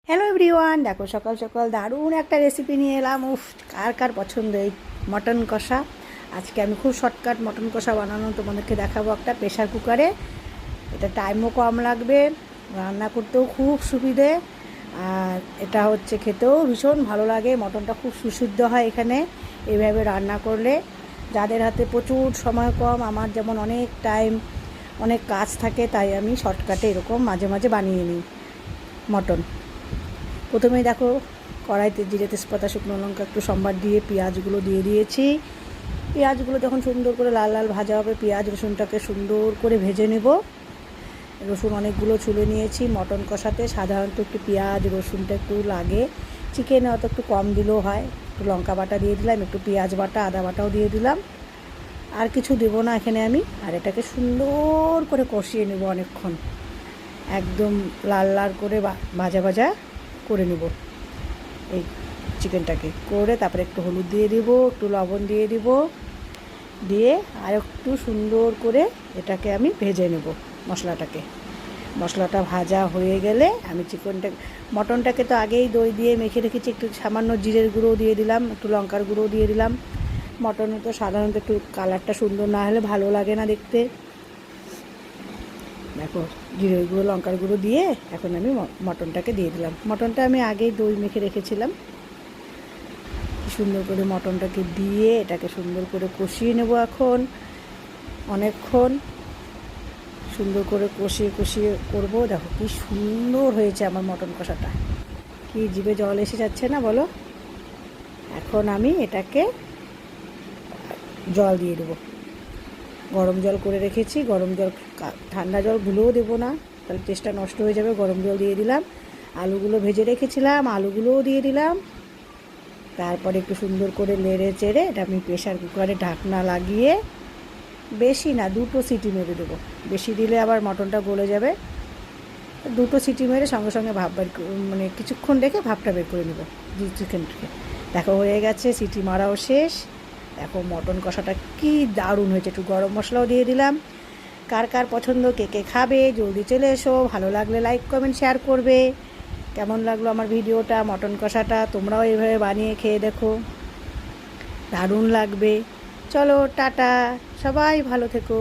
Hello everyone, দেখো সকাল সকাল দারুণ একটা রেসিপি নিয়ে এলাম। কার কার পছন্দ এই মটন কষা। আজকে আমি খুব শর্টকাট মটন কষা বানানো তোমাদেরকে দেখাবো একটা প্রেশার কুকারে। এটা টাইমও কম লাগবে, রান্না করতেও খুব সুবিধে, আর এটা হচ্ছে খেতেও ভীষণ ভালো লাগে। মটনটা খুব সুসিদ্ধ হয় এখানে এইভাবে রান্না করলে। যাদের হাতে প্রচুর সময় কম, আমার যেমন অনেক টাইম অনেক কাজ থাকে, তাই আমি শর্টকাটে এরকম মাঝে মাঝে বানিয়ে নিই মটন। প্রথমেই দেখো কড়াইতে জিরে তেজপাতা শুকনো লঙ্কা একটু সম্বার দিয়ে পেঁয়াজগুলো দিয়ে দিয়েছি। পেঁয়াজগুলো যখন সুন্দর করে লাল লাল ভাজা হবে, পেঁয়াজ রসুনটাকে সুন্দর করে ভেজে নেব। রসুন অনেকগুলো ছুলে নিয়েছি। মটন কষাতে সাধারণত একটু পেঁয়াজ রসুনটা একটু লাগে, চিকেনে অত একটু কম দিলেও হয়। একটু লঙ্কা বাটা দিয়ে দিলাম, একটু পেঁয়াজ বাটা আদা বাটাও দিয়ে দিলাম, আর কিছু দেবো না এখানে আমি। আর এটাকে সুন্দর করে কষিয়ে নেব অনেকক্ষণ, একদম লাল লাল করে ভাজা ভাজা করে নেব এই চিকেনটাকে। করে তারপরে একটু হলুদ দিয়ে দিব, একটু লবণ দিয়ে দিব, দিয়ে আর একটু সুন্দর করে এটাকে আমি ভেজে নেব মশলাটাকে। মশলাটা ভাজা হয়ে গেলে আমি মটনটাকে তো আগেই দই দিয়ে মেখে রেখেছি, একটু সামান্য জিরের গুঁড়ো দিয়ে দিলাম, একটু লঙ্কার গুঁড়ো দিয়ে দিলাম। মটনে তো সাধারণত একটু কালারটা সুন্দর না হলে ভালো লাগে না দেখতে। দেখো জিরের গুঁড়ো লঙ্কার গুঁড়ো দিয়ে এখন আমি মটনটাকে দিয়ে দিলাম। মটনটা আমি আগেই দই মেখে রেখেছিলাম। সুন্দর করে মটনটাকে দিয়ে এটাকে সুন্দর করে কষিয়ে নেব এখন অনেকক্ষণ। সুন্দর করে কষিয়ে কষিয়ে করবো। দেখো কি সুন্দর হয়েছে আমার মটন কষাটা, কি জিভে জল এসে যাচ্ছে না বলো। এখন আমি এটাকে জল দিয়ে দেবো। গরম জল করে রেখেছি, গরম জল, ঠান্ডা জল ভুলেও দেবো না, তাহলে টেস্টটা নষ্ট হয়ে যাবে। গরম জল দিয়ে দিলাম। আলুগুলো ভেজে রেখেছিলাম, আলুগুলোও দিয়ে দিলাম। তারপরে একটু সুন্দর করে নেড়ে চেড়ে এটা আমি প্রেশার কুকারে ঢাকনা লাগিয়ে, বেশি না 2টো সিটি মেরে দেবো। বেশি দিলে আবার মটনটা গলে যাবে। 2টো সিটি মেরে সঙ্গে সঙ্গে ভাপ মানে কিছুক্ষণ রেখে ভাপটা বের করে নেবো চিকেনটাকে। দেখো হয়ে গেছে, সিটি মারাও শেষ। দেখো মটন কষাটা কি দারুণ হয়েছে। একটু গরম মশলাও দিয়ে দিলাম। কার কার পছন্দ, কে কে খাবে, জলদি চলে এসো। ভালো লাগলে লাইক কমেন্ট শেয়ার করবে। কেমন লাগলো আমার ভিডিওটা, মটন কষাটা তোমরাও এইভাবে বানিয়ে খেয়ে দেখো, দারুণ লাগবে। চলো টাটা, সবাই ভালো থেকো।